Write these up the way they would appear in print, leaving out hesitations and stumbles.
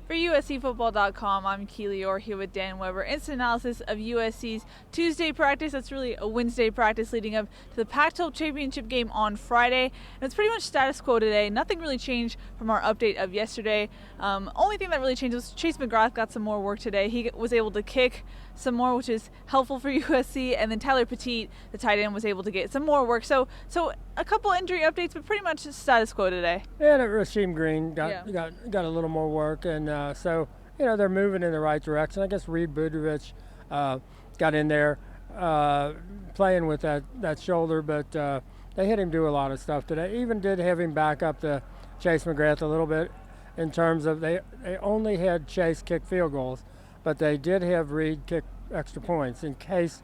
For USCFootball.com, I'm Keely Eure here with Dan Weber. Instant analysis of USC's Tuesday practice. That's really a Wednesday practice leading up to the Pac-12 Championship Game on Friday. And it's pretty much status quo today. Nothing really changed from our update of yesterday. Only thing that really changed was Chase McGrath got some more work today. He was able to kick some more, which is helpful for USC. And then Tyler Petit, the tight end, was able to get some more work. So a couple injury updates, but pretty much status quo today. Yeah, and Rasheem Green got a little more work, and so they're moving in the right direction. I guess Reed Budovich got in there playing with that shoulder, but they had him do a lot of stuff today. Even did have him back up to Chase McGrath a little bit in terms of they only had Chase kick field goals, but they did have Reed kick extra points in case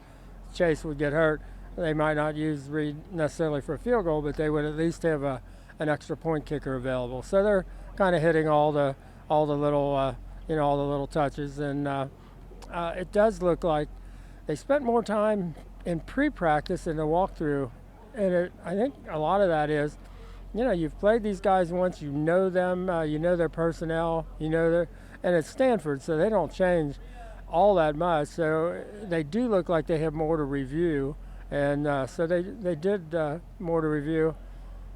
Chase would get hurt. They might not use Reed necessarily for a field goal, but they would at least have an extra point kicker available. So they're kind of hitting all the little touches, and it does look like they spent more time in pre-practice than the walkthrough, and I think a lot of that is, you've played these guys once, you know them, you know their personnel, and it's Stanford, so they don't change all that much. So they do look like they have more to review. And so they did more to review.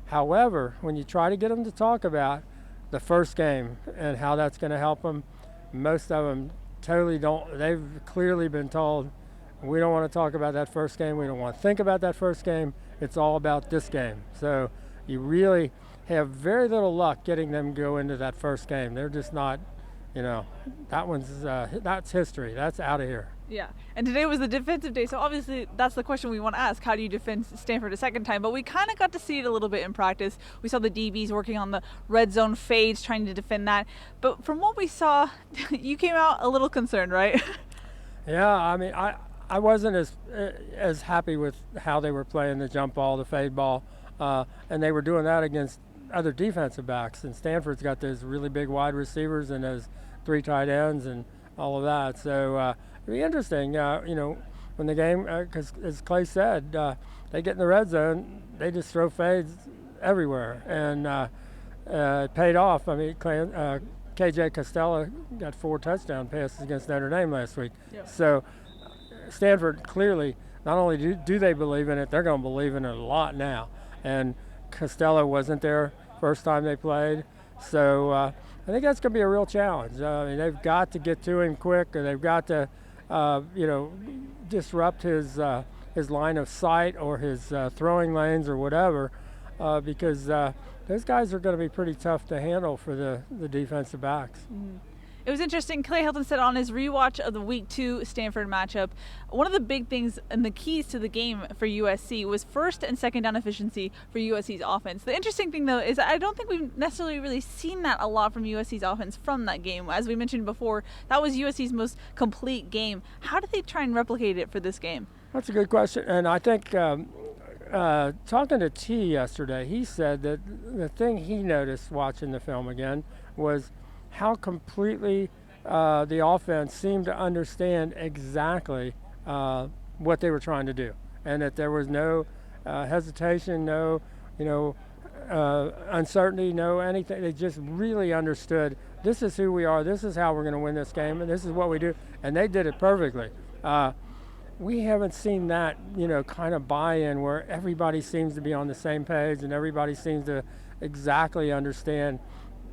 However, when you try to get them to talk about the first game and how that's going to help them, most of them totally don't. They've clearly been told, we don't want to talk about that first game. We don't want to think about that first game. It's all about this game. So you really have very little luck getting them to go into that first game. They're just not, that's history. That's out of here. Yeah, and today was the defensive day, so obviously that's the question we want to ask. How do you defend Stanford a second time? But we kind of got to see it a little bit in practice. We saw the DBs working on the red zone fades, trying to defend that. But from what we saw, you came out a little concerned, right? Yeah, I mean, I wasn't as happy with how they were playing the jump ball, the fade ball, and they were doing that against other defensive backs. And Stanford's got those really big wide receivers and those 3 tight ends and all of that. So it'll be interesting, when the game, because as Clay said, they get in the red zone, they just throw fades everywhere, and it paid off. I mean, KJ Costello got 4 touchdown passes against Notre Dame last week. Yep. So Stanford clearly, not only do they believe in it, they're going to believe in it a lot now. And Costello wasn't there first time they played, so I think that's going to be a real challenge. I mean, they've got to get to him quick, or they've got to disrupt his line of sight or his throwing lanes or whatever, because those guys are going to be pretty tough to handle for the defensive backs. Mm-hmm. It was interesting. Clay Helton said on his rewatch of the Week 2 Stanford matchup, one of the big things and the keys to the game for USC was first and second down efficiency for USC's offense. The interesting thing, though, is I don't think we've necessarily really seen that a lot from USC's offense from that game. As we mentioned before, that was USC's most complete game. How did they try and replicate it for this game? That's a good question, and I think talking to T yesterday, he said that the thing he noticed watching the film again was how completely the offense seemed to understand exactly what they were trying to do, and that there was no hesitation, no uncertainty, no anything. They just really understood, this is who we are, this is how we're going to win this game, and this is what we do, and they did it perfectly. We haven't seen that kind of buy-in where everybody seems to be on the same page and everybody seems to exactly understand,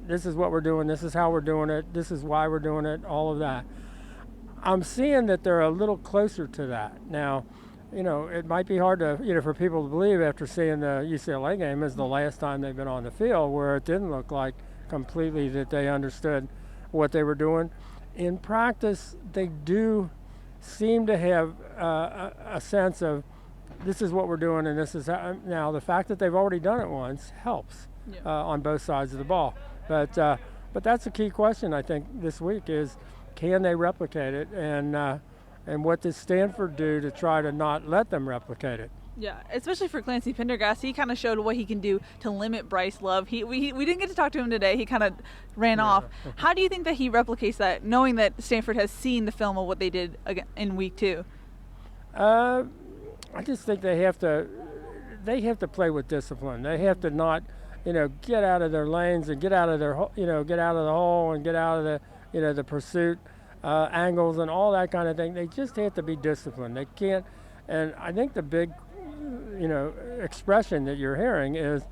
this is what we're doing, this is how we're doing it, this is why we're doing it, all of that. I'm seeing that they're a little closer to that. Now, it might be hard to, for people to believe after seeing the UCLA game is the last time they've been on the field, where it didn't look like completely that they understood what they were doing. In practice, they do seem to have a sense of, this is what we're doing and this is how. Now, the fact that they've already done it once helps on both sides of the ball. But that's a key question, I think, this week is, can they replicate it, and what does Stanford do to try to not let them replicate it? Yeah, especially for Clancy Pendergast, he kind of showed what he can do to limit Bryce Love. We didn't get to talk to him today. He kind of ran off. How do you think that he replicates that, knowing that Stanford has seen the film of what they did in Week 2? I just think they have to play with discipline. They have to not, get out of their lanes and get out of their, get out of the hole and get out of the pursuit angles and all that kind of thing. They just have to be disciplined. They can't. And I think the big, expression that you're hearing is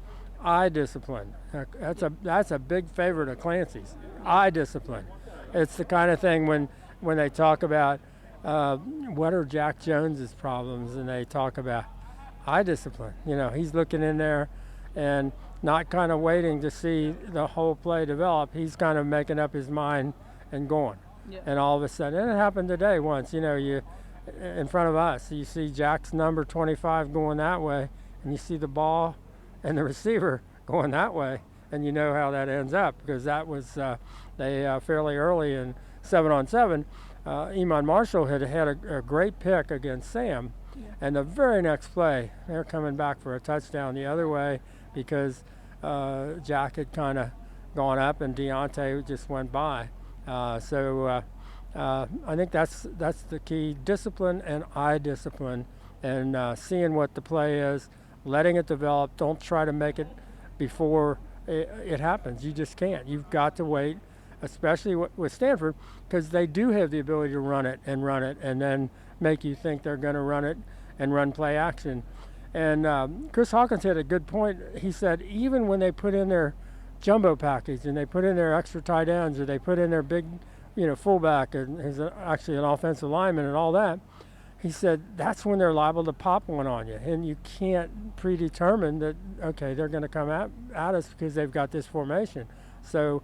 eye discipline. That's a big favorite of Clancy's. Eye discipline. It's the kind of thing when they talk about what are Jack Jones's problems, and they talk about eye discipline. He's looking in there and not kind of waiting to see the whole play develop. He's kind of making up his mind and going. Yeah. And all of a sudden, and it happened today once, you in front of us, you see Jack's number 25 going that way, and you see the ball and the receiver going that way, and you know how that ends up, because that was they fairly early in 7-on-7. Iman Marshall had a great pick against Sam, and the very next play, they're coming back for a touchdown the other way because Jack had kind of gone up and Deontay just went by. So I think that's the key: discipline and eye discipline, and seeing what the play is, letting it develop. Don't try to make it before it happens. You just can't. You've got to wait, especially with Stanford, because they do have the ability to run it, and then make you think they're going to run it and run play action. And Chris Hawkins had a good point. He said even when they put in their jumbo package and they put in their extra tight ends, or they put in their big, fullback, and he's actually an offensive lineman and all that, he said that's when they're liable to pop one on you, and you can't predetermine that, okay, they're going to come at us because they've got this formation. So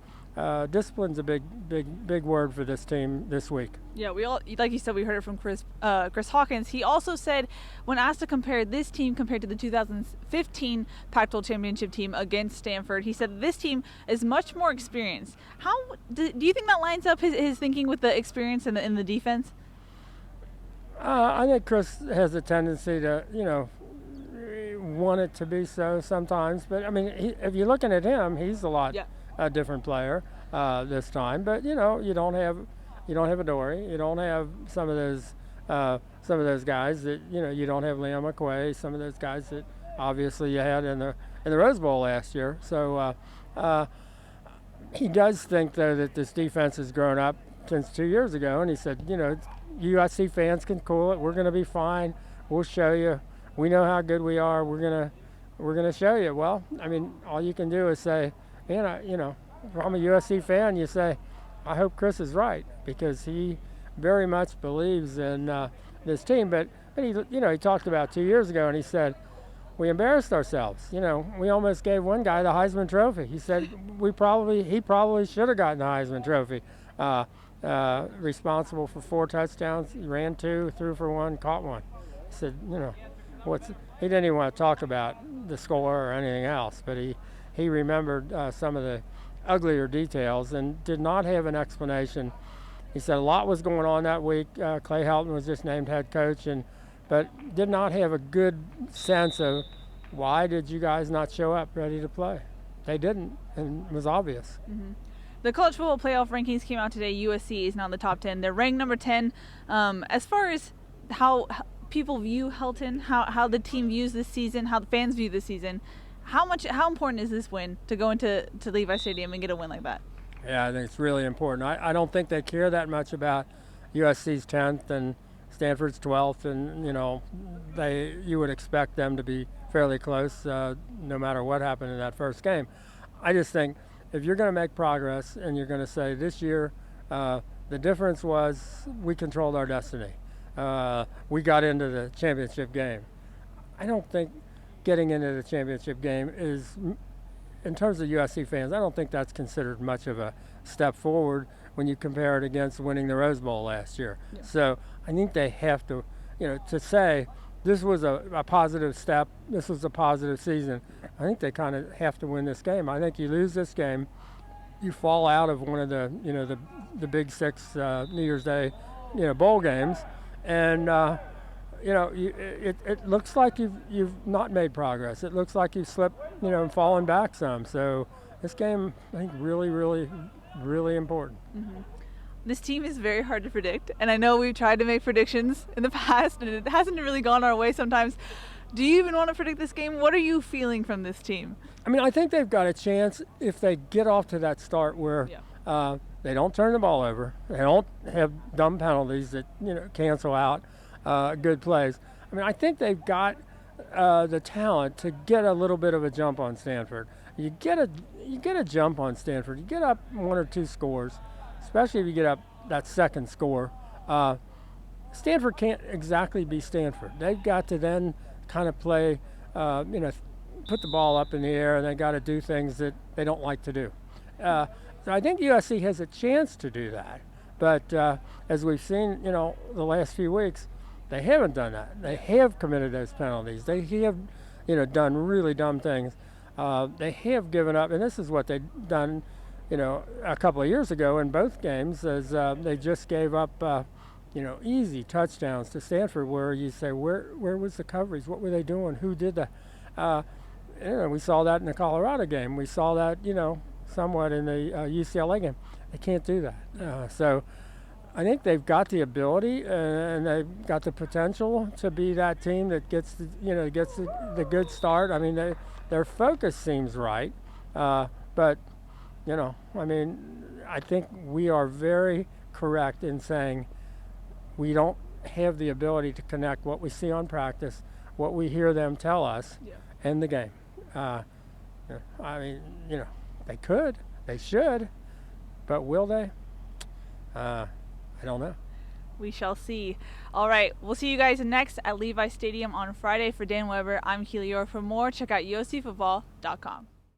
discipline's a big word for this team this week. Yeah, we all, like you said, we heard it from Chris Hawkins. He also said, when asked to compare this team compared to the 2015 Pac-12 Championship team against Stanford, he said this team is much more experienced. How do you think that lines up his thinking with the experience in the defense? I think Chris has a tendency to, want it to be so sometimes. But I mean, if you're looking at him, he's a lot a different player this time. But you don't have Adoree, you don't have some of those guys that you don't have Liam McQuay, some of those guys that obviously you had in the Rose Bowl last year. So he does think though that this defense has grown up since 2 years ago, and he said, USC fans can cool it. We're going to be fine. We'll show you. We know how good we are. We're gonna show you. Well, I mean, all you can do is say, if I'm a USC fan, you say, I hope Chris is right, because he very much believes in this team. But he talked about 2 years ago, and he said, we embarrassed ourselves. We almost gave one guy the Heisman Trophy. He said he probably should have gotten the Heisman Trophy. Responsible for 4 touchdowns, he ran 2, threw for 1, caught 1. He said, he didn't even want to talk about the score or anything else, but he remembered some of the uglier details and did not have an explanation. He said a lot was going on that week. Clay Helton was just named head coach, but did not have a good sense of why did you guys not show up ready to play. They didn't, and it was obvious. Mm-hmm. The college football playoff rankings came out today. USC is now in the top 10. They're ranked number 10. As far as how people view Helton, how the team views this season, how the fans view this season, how important is this win to go into Levi Stadium and get a win like that? Yeah, I think it's really important. I don't think they care that much about USC's 10th and Stanford's 12th, and you would expect them to be fairly close no matter what happened in that first game. I just think if you're going to make progress and you're going to say this year the difference was we controlled our destiny, we got into the championship game. I don't think getting into the championship game is, in terms of USC fans, I don't think that's considered much of a step forward when you compare it against winning the Rose Bowl last year. Yeah. So I think they have to, to say this was a positive step, this was a positive season, I think they kind of have to win this game. I think you lose this game, you fall out of one of the, the Big Six New Year's Day, bowl games, and it looks like you've not made progress. It looks like you've slipped, and fallen back some. So this game, I think, really, really, really important. Mm-hmm. This team is very hard to predict, and I know we've tried to make predictions in the past, and it hasn't really gone our way sometimes. Do you even want to predict this game? What are you feeling from this team? I mean, I think they've got a chance if they get off to that start where They don't turn the ball over. They don't have dumb penalties that cancel out good plays. I mean, I think they've got the talent to get a little bit of a jump on Stanford. You get a jump on Stanford. You get up 1 or 2 scores, especially if you get up that second score. Stanford can't exactly be Stanford. They've got to then kind of play, put the ball up in the air, and they got to do things that they don't like to do. So I think USC has a chance to do that. But as we've seen, the last few weeks, they haven't done that. They have committed those penalties. They have, done really dumb things. They have given up, and this is what they've done, a couple of years ago in both games, as they just gave up, easy touchdowns to Stanford, where you say, where was the coverage? What were they doing? Who did that? We saw that in the Colorado game. We saw that, somewhat in the UCLA game. They can't do that. So I think they've got the ability and they've got the potential to be that team that gets the good start. I mean, their focus seems right, but I think we are very correct in saying we don't have the ability to connect what we see on practice, what we hear them tell us, and the game. They could, they should, but will they? I don't know. We shall see. All right, we'll see you guys next at Levi Stadium on Friday. For Dan Weber, I'm Keely Eure. For more, check out uscfootball.com.